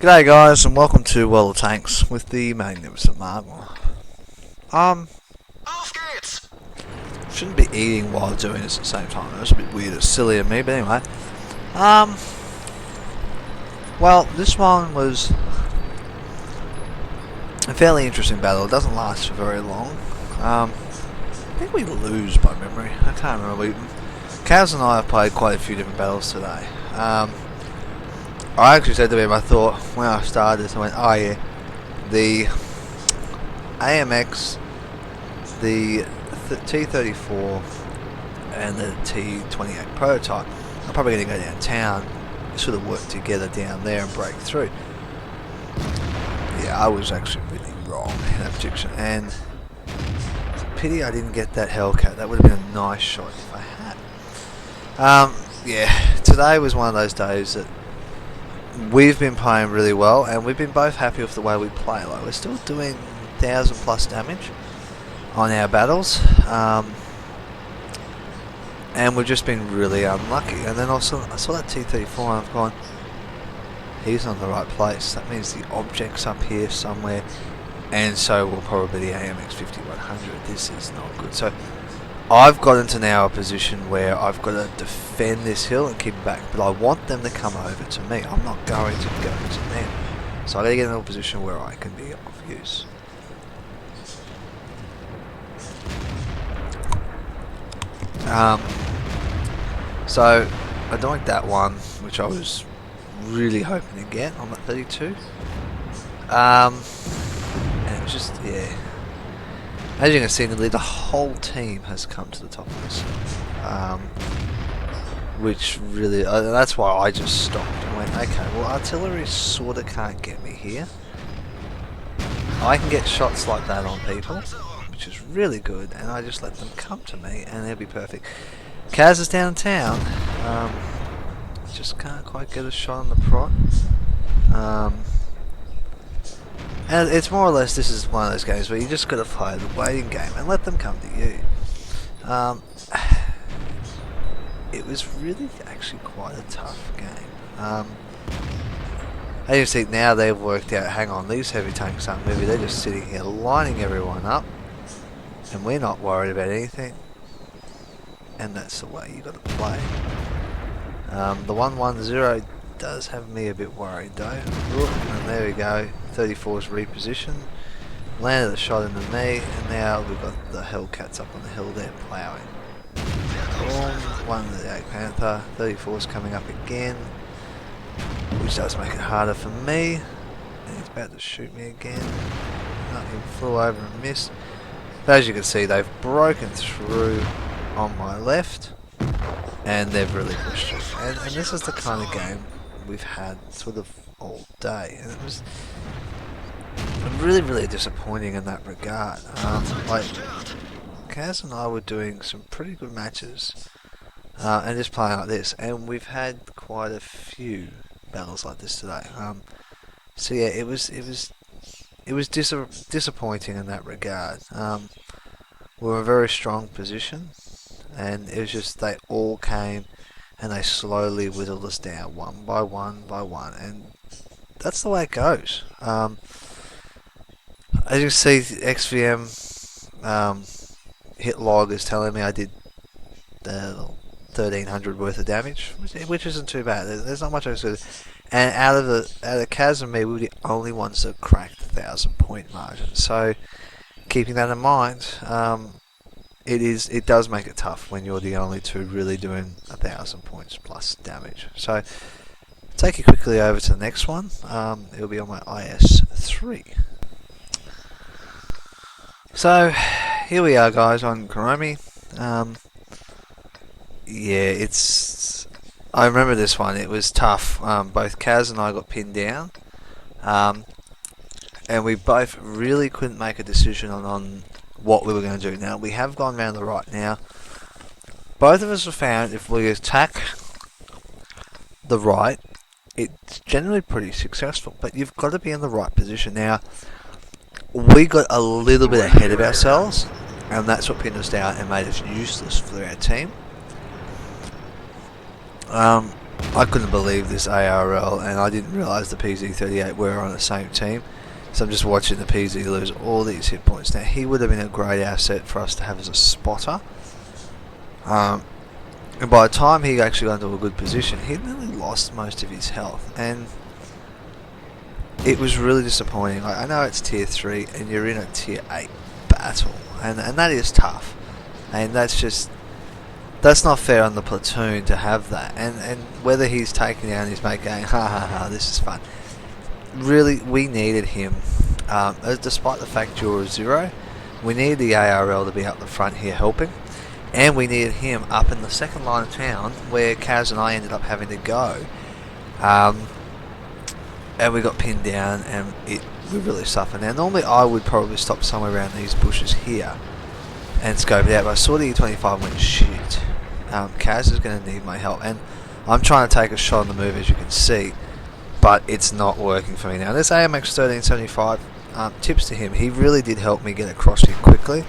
G'day guys and welcome to World of Tanks with the Magnificent Margon. Auf geht's! Shouldn't be eating while doing this at the same time. That's a bit weird, it's silly of me, but anyway. Well, this one was a fairly interesting battle. It doesn't last for very long. I think we lose by memory. I can't remember. Kaze and I have played quite a few different battles today. I actually said to him, I thought, when I started this, I went, oh yeah, the AMX, the T34 and the T28 prototype are probably going to go downtown, sort of work together down there and break through. Yeah, I was actually really wrong in that prediction, and it's a pity I didn't get that Hellcat. That would have been a nice shot if I had. Yeah, today was one of those days that we've been playing really well, and we've been both happy with the way we play. Like, we're still doing 1,000 plus damage on our battles, and we've just been really unlucky. And then also, I saw that T34 and I've gone, he's not in the right place. That means the object's up here somewhere, and so will probably the AMX 5100. This is not good. So I've got into now a position where I've got to defend this hill and keep it back, but I want them to come over to me. I'm not going to go to them. So I got to get in a position where I can be of use. So I don't that one, which I was really hoping to get on that 32. And it was just, yeah. As you can see, nearly the whole team has come to the top of this, which really, that's why I just stopped and went, okay, well, artillery sort of can't get me here. I can get shots like that on people, which is really good, and I just let them come to me, and they'll be perfect. Kaz is downtown, just can't quite get a shot on the prod. And it's more or less, this is one of those games where you just got to play the waiting game and let them come to you. It was really actually quite a tough game. As you see now, they've worked out, hang on, these heavy tanks aren't moving, they're just sitting here lining everyone up, and we're not worried about anything. And that's the way you got to play. The 110 does have me a bit worried though. And there we go, 34's repositioned, landed the shot into me, and now we've got the Hellcats up on the hill there ploughing. One of the 8 Panther, 34's coming up again, which does make it harder for me, and he's about to shoot me again. Nothing, flew over and missed. But as you can see, they've broken through on my left, and they've really pushed through. And this is the kind of game we've had sort of all day, and it was really disappointing in that regard. Like, Kaze and I were doing some pretty good matches, and just playing like this, and we've had quite a few battles like this today. So yeah, it was disappointing in that regard. We were in a very strong position, and it was just they all came and they slowly whittled us down one by one, and that's the way it goes. As you can see, XVM hit log is telling me I did 1,300 worth of damage, which isn't too bad. There's not much I can do. And out of Kaz and me, we were the only ones that cracked the 1,000 point margin. So keeping that in mind, it does make it tough when you're the only two really doing 1,000 points plus damage. So take you quickly over to the next one. It'll be on my Is3. So here we are, guys, on Kuromi. Yeah, I remember this one. It was tough. Both Kaz and I got pinned down, and we both really couldn't make a decision on what we were going to do. Now, we have gone around the right now. Both of us have found if we attack the right, it's generally pretty successful, but you've got to be in the right position. Now, we got a little bit ahead of ourselves, and that's what pinned us down and made us useless for our team. I couldn't believe this ARL, and I didn't realise the PZ38 were on the same team. So I'm just watching the PZ lose all these hit points. Now, he would have been a great asset for us to have as a spotter. And by the time he actually got into a good position, he'd nearly lost most of his health. And it was really disappointing. Like, I know it's tier 3 and you're in a tier 8 battle. And that is tough. And that's not fair on the platoon to have that. And whether he's taking down his mate going, ha ha ha, this is fun. Really, we needed him. Despite the fact you're 0, we needed the ARL to be up the front here helping. And we needed him up in the second line of town where Kaze and I ended up having to go. And we got pinned down and we really suffered. Now, normally I would probably stop somewhere around these bushes here and scope it out, but I saw the E25 and went, shit, Kaz is going to need my help. And I'm trying to take a shot on the move, as you can see, but it's not working for me now. This AMX 1375, tips to him, he really did help me get across here quickly.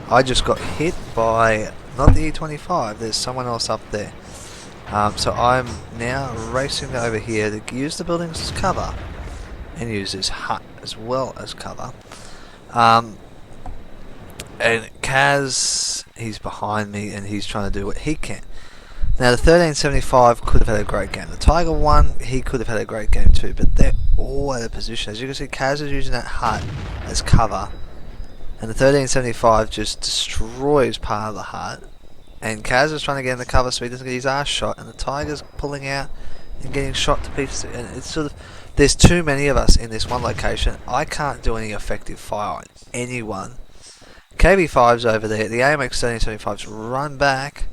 I just got hit by, not the E25, there's someone else up there. So I'm now racing over here to use the buildings as cover and use this hut as well as cover. And Kaz, he's behind me and he's trying to do what he can. Now the 1375 could have had a great game. The Tiger 1, he could have had a great game too, but they're all out of position. As you can see, Kaz is using that hut as cover, and the 1375 just destroys part of the hut. And Kaz is trying to get in the cover so he doesn't get his ass shot, and the Tiger's pulling out and getting shot to pieces. And it's sort of, there's too many of us in this one location. I can't do any effective fire on anyone. KB5's over there. The AMX 1375's run back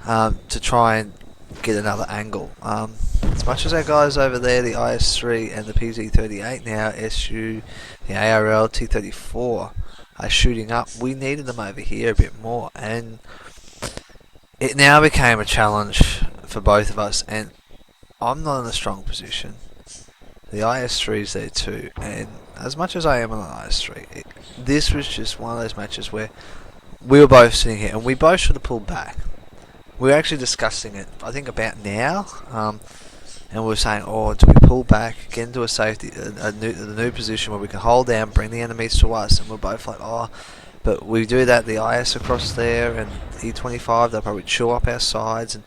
to try and get another angle. As much as our guys over there, the Is3 and the PZ38 now, SU, the ARL, T34 are shooting up, we needed them over here a bit more, and it now became a challenge for both of us, and I'm not in a strong position. The IS3's there too, and as much as I am on the IS3, this was just one of those matches where we were both sitting here and we both should have pulled back. We were actually discussing it, I think, about now, and we were saying, oh, do we pull back, get into a safety, a new position where we can hold down, bring the enemies to us, and we're both like, oh, but we do that, the IS across there, and E25, they'll probably chew up our sides, and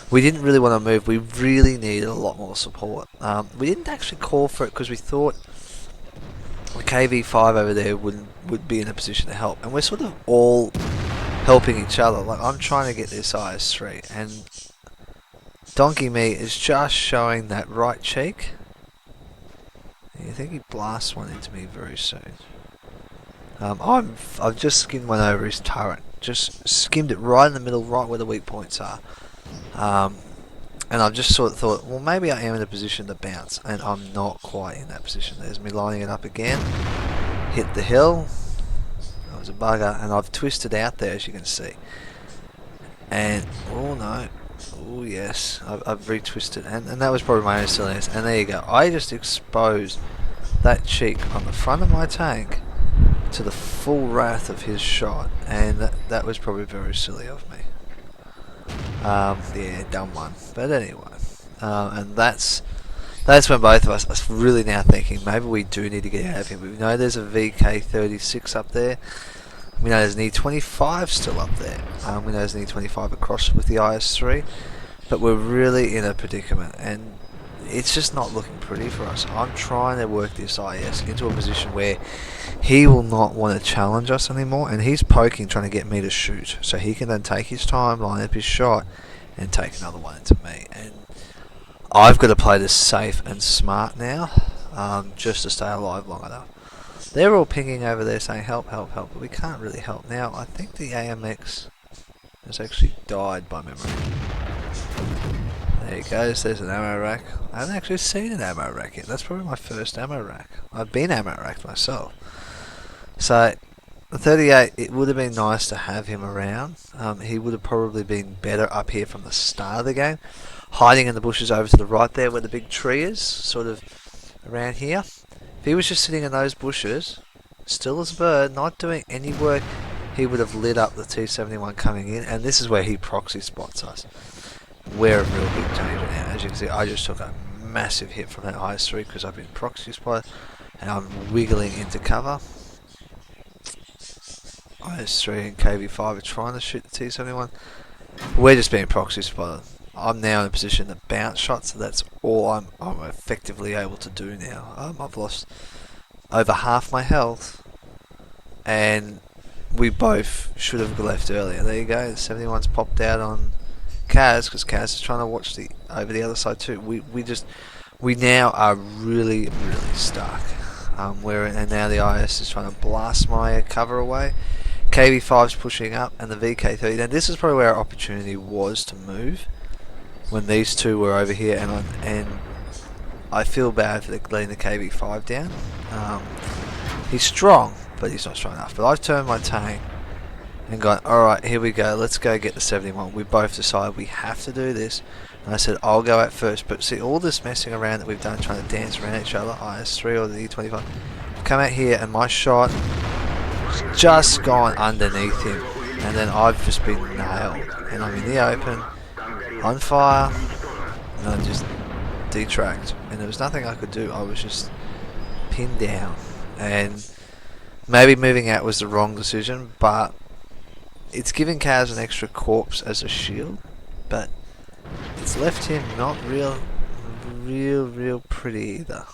we didn't really want to move. We really needed a lot more support. We didn't actually call for it because we thought the KV5 over there would be in a position to help, and we're sort of all helping each other. Like, I'm trying to get this IS3, and Donkey Me is just showing that right cheek. I think he blasts one into me very soon. I've just skimmed one over his turret. Just skimmed it right in the middle, right where the weak points are. And I've just sort of thought, well, maybe I am in a position to bounce, and I'm not quite in that position. There's me lining it up again. Hit the hill. That was a bugger, and I've twisted out there, as you can see. And, oh no. Oh yes, I've retwisted, and that was probably my own silliness. And there you go. I just exposed that cheek on the front of my tank to the full wrath of his shot, and that was probably very silly of me. Yeah, dumb one. But anyway, and that's when both of us are really now thinking maybe we do need to get out of here. We know there's a VK36 up there. We know there's an E25 still up there. We know there's an E25 across with the IS3, but we're really in a predicament, and it's just not looking pretty for us. I'm trying to work this IS into a position where he will not want to challenge us anymore, and he's poking, trying to get me to shoot, so he can then take his time, line up his shot, and take another one into me. And I've got to play this safe and smart now, just to stay alive long enough. They're all pinging over there saying help, help, help, but we can't really help. Now, I think the AMX has actually died by memory. There he goes, there's an ammo rack. I haven't actually seen an ammo rack yet. That's probably my first ammo rack. I've been ammo racked myself. So, the 38, it would have been nice to have him around. He would have probably been better up here from the start of the game. Hiding in the bushes over to the right there where the big tree is, sort of around here. If he was just sitting in those bushes, still as a bird, not doing any work, he would have lit up the T-71 coming in, and this is where he proxy spots us. We're a real big danger. as you can see, I just took a massive hit from that Is3 because I've been proxy spotted and I'm wiggling into cover. Is3 and KV5 are trying to shoot the T71. We're just being proxy spotted. I'm now in a position to bounce shots, so that's all I'm effectively able to do now. I've lost over half my health, and we both should have left earlier. There you go, the 71's popped out on Kaze, because Kaze is trying to watch over the other side too. We now are really stuck. And now the IS is trying to blast my cover away. KV5's pushing up, and the VK30. Now this is probably where our opportunity was to move, when these two were over here, and I feel bad for letting the KV5 down. He's strong, but he's not strong enough. But I've turned my tank and gone, alright, here we go, let's go get the 71. We both decided we have to do this, and I said I'll go out first. But see, all this messing around that we've done, trying to dance around each other, Is3 or the E25, come out here and my shot just gone underneath him, and then I've just been nailed, and I'm in the open on fire, and I just detracked, and there was nothing I could do. I was just pinned down, and maybe moving out was the wrong decision, but it's giving Kaze an extra corpse as a shield, but it's left him not real pretty either.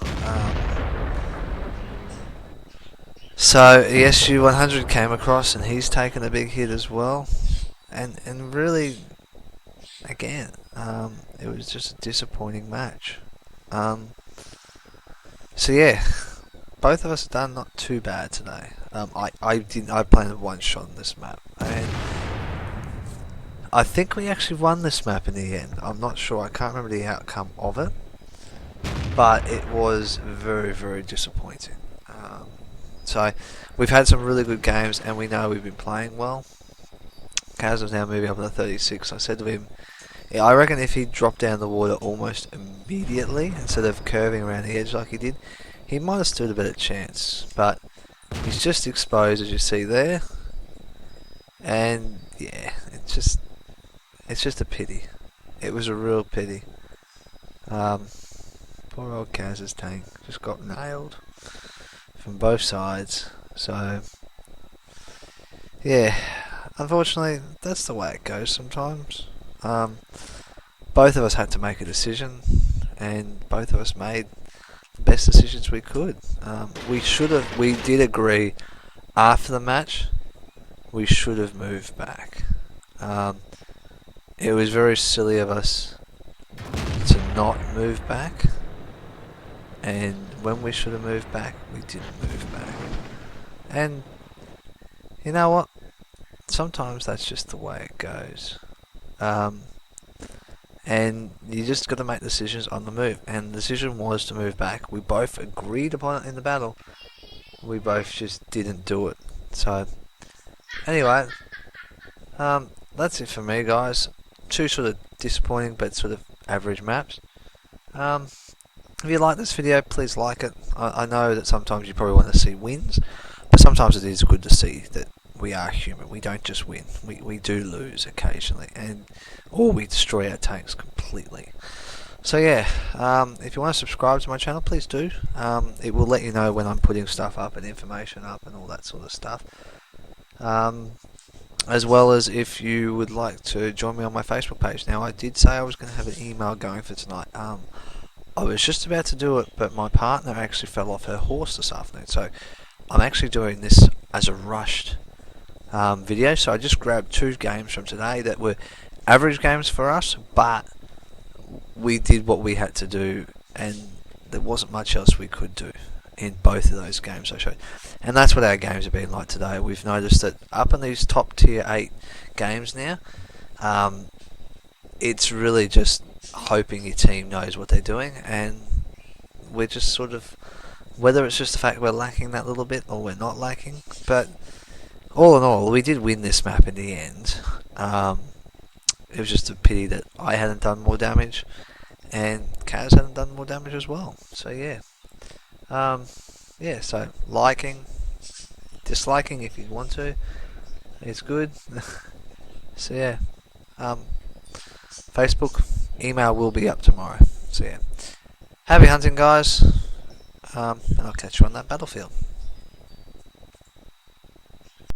So the SU-100 came across, and he's taken a big hit as well, and really, again, it was just a disappointing match. So yeah, both of us have done not too bad today. I planted one shot on this map, and I think we actually won this map in the end. I'm not sure, I can't remember the outcome of it, but it was very disappointing. So we've had some really good games, and we know we've been playing well. Kaze is now moving up to 36. I said to him, yeah, I reckon if he dropped down the water almost immediately instead of curving around the edge like he did, he might have stood a better chance. But he's just exposed, as you see there, and yeah, it's just a pity. It was a real pity. Poor old Kaze's tank just got nailed from both sides. So yeah, unfortunately that's the way it goes sometimes. Both of us had to make a decision, and both of us made the best decisions we could. We did agree after the match we should have moved back. It was very silly of us to not move back, and when we should have moved back, we didn't move back. And you know what? Sometimes that's just the way it goes. And you just got to make decisions on the move, and the decision was to move back. We both agreed upon it in the battle. We both just didn't do it. So anyway, that's it for me, guys. Two sort of disappointing but sort of average maps. If you like this video, please like it. I know that sometimes you probably want to see wins, but sometimes it is good to see that we are human. We don't just win. We do lose occasionally, or we destroy our tanks completely. So yeah, if you want to subscribe to my channel, please do. It will let you know when I'm putting stuff up and information up and all that sort of stuff. As well as if you would like to join me on my Facebook page. Now, I did say I was going to have an email going for tonight. I was just about to do it, but my partner actually fell off her horse this afternoon, so I'm actually doing this as a rushed video. So I just grabbed two games from today that were average games for us, but we did what we had to do, and there wasn't much else we could do in both of those games I showed. And that's what our games have been like today. We've noticed that up in these top tier 8 games now, it's really just hoping your team knows what they're doing, and we're just sort of, whether it's just the fact we're lacking that little bit or we're not lacking, but all in all, we did win this map in the end. It was just a pity that I hadn't done more damage and Kaze hadn't done more damage as well. So yeah, yeah. So liking, disliking if you want to, it's good. So yeah, Facebook, email will be up tomorrow. So yeah, happy hunting, guys. And I'll catch you on that battlefield.